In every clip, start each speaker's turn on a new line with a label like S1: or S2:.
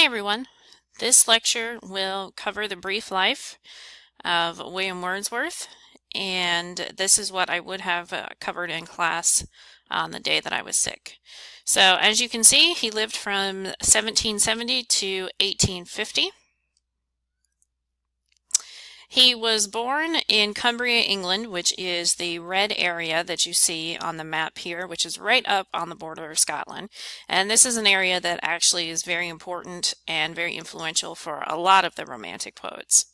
S1: Hi everyone. This lecture will cover the brief life of William Wordsworth, and this is what I would have covered in class on the day that I was sick. So as you can see, he lived from 1770 to 1850. He was born in Cumbria, England, which is the red area that you see on the map here, which is right up on the border of Scotland. And this is an area that actually is very important and very influential for a lot of the Romantic poets.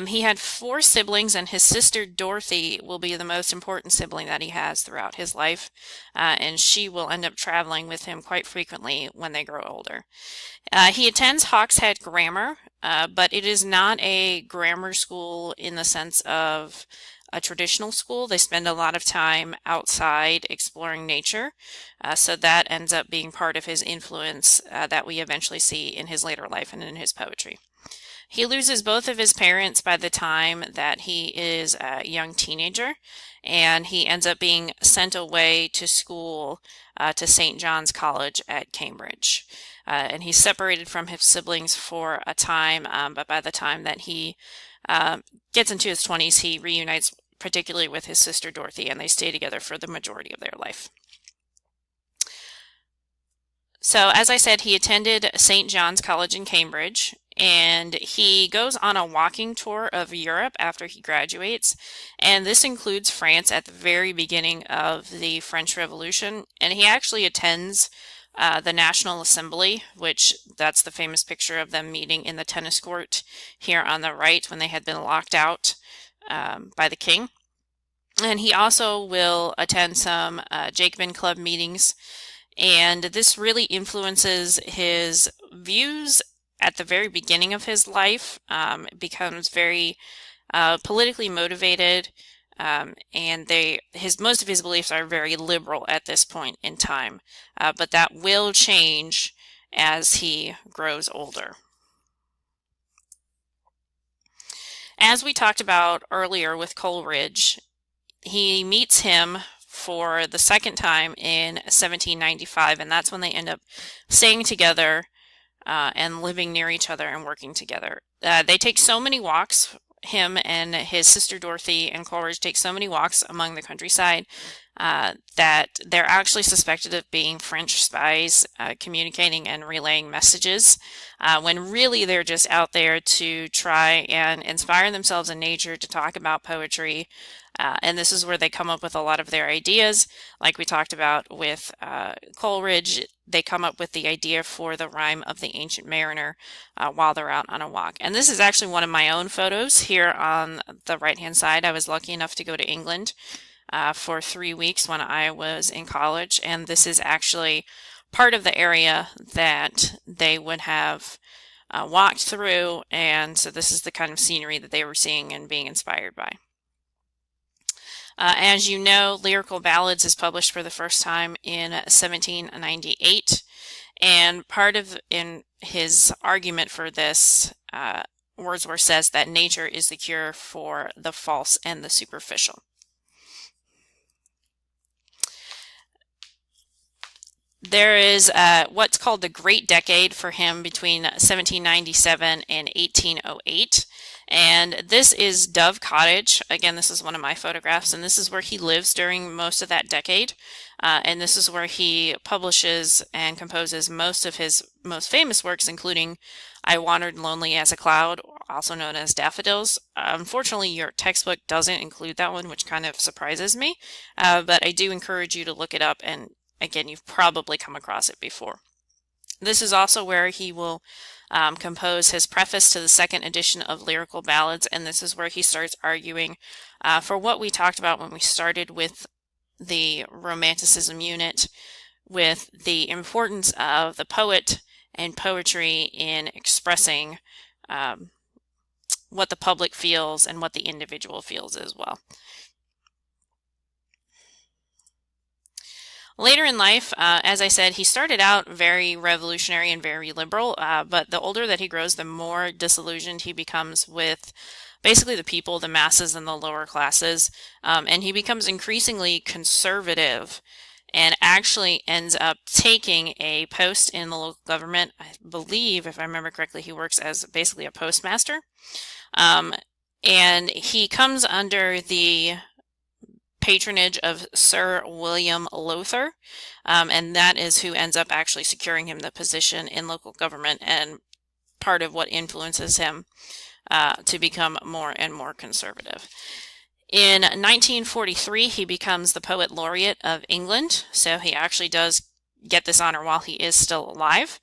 S1: He had four siblings, and his sister Dorothy will be the most important sibling that he has throughout his life, and she will end up traveling with him quite frequently when they grow older. He attends Hawkshead Grammar, but it is not a grammar school in the sense of a traditional school. They spend a lot of time outside exploring nature, so that ends up being part of his influence that we eventually see in his later life and in his poetry. He loses both of his parents by the time that he is a young teenager, and he ends up being sent away to school to St. John's College at Cambridge. And he's separated from his siblings for a time, but by the time that he gets into his 20s, he reunites particularly with his sister Dorothy, and they stay together for the majority of their life. So, as I said, he attended St. John's College in Cambridge, and he goes on a walking tour of Europe after he graduates, and this includes France at the very beginning of the French Revolution, and he actually attends the National Assembly, which that's the famous picture of them meeting in the tennis court here on the right when they had been locked out by the king. And he also will attend some Jacobin Club meetings, and this really influences his views at the very beginning of his life. Becomes very politically motivated, and most of his beliefs are very liberal at this point in time, but that will change as he grows older. As we talked about earlier with Coleridge, he meets him for the second time in 1795, and that's when they end up staying together and living near each other and working together. They take so many walks. Him and his sister Dorothy and Coleridge take so many walks among the countryside that they're actually suspected of being French spies communicating and relaying messages, when really they're just out there to try and inspire themselves in nature, to talk about poetry. And this is where they come up with a lot of their ideas. Like we talked about with Coleridge, they come up with the idea for the rhyme of the Ancient Mariner while they're out on a walk. And this is actually one of my own photos here on the right-hand side. I was lucky enough to go to England for 3 weeks when I was in college, and this is actually part of the area that they would have walked through, and so this is the kind of scenery that they were seeing and being inspired by. As you know, Lyrical Ballads is published for the first time in 1798, and in his argument for this, Wordsworth says that nature is the cure for the false and the superficial. There is what's called the Great Decade for him between 1797 and 1808. And this is Dove Cottage. Again, this is one of my photographs, and this is where he lives during most of that decade. And this is where he publishes and composes most of his most famous works, including I Wandered Lonely as a Cloud, also known as Daffodils. Unfortunately, your textbook doesn't include that one, which kind of surprises me. But I do encourage you to look it up, and again, you've probably come across it before. This is also where he will compose his preface to the second edition of Lyrical Ballads, and this is where he starts arguing for what we talked about when we started with the Romanticism unit, with the importance of the poet and poetry in expressing what the public feels and what the individual feels as well. Later in life, as I said, he started out very revolutionary and very liberal, but the older that he grows, the more disillusioned he becomes with basically the people, the masses, and the lower classes, and he becomes increasingly conservative and actually ends up taking a post in the local government. I believe, if I remember correctly, he works as basically a postmaster. Um, and he comes under the patronage of Sir William Lowther, and that is who ends up actually securing him the position in local government and part of what influences him to become more and more conservative. In 1943, he becomes the Poet Laureate of England, so he actually does get this honor while he is still alive.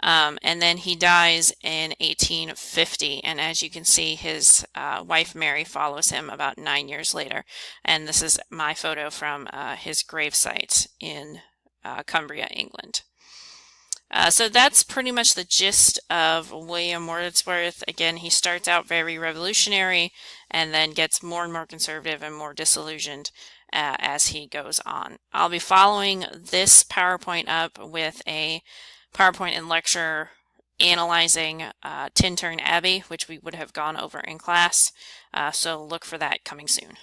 S1: And then he dies in 1850, and as you can see, his wife Mary follows him about 9 years later. And this is my photo from his gravesite in Cumbria, England. So that's pretty much the gist of William Wordsworth. Again, he starts out very revolutionary and then gets more and more conservative and more disillusioned as he goes on. I'll be following this PowerPoint up with a PowerPoint and lecture analyzing Tintern Abbey, which we would have gone over in class. So look for that coming soon.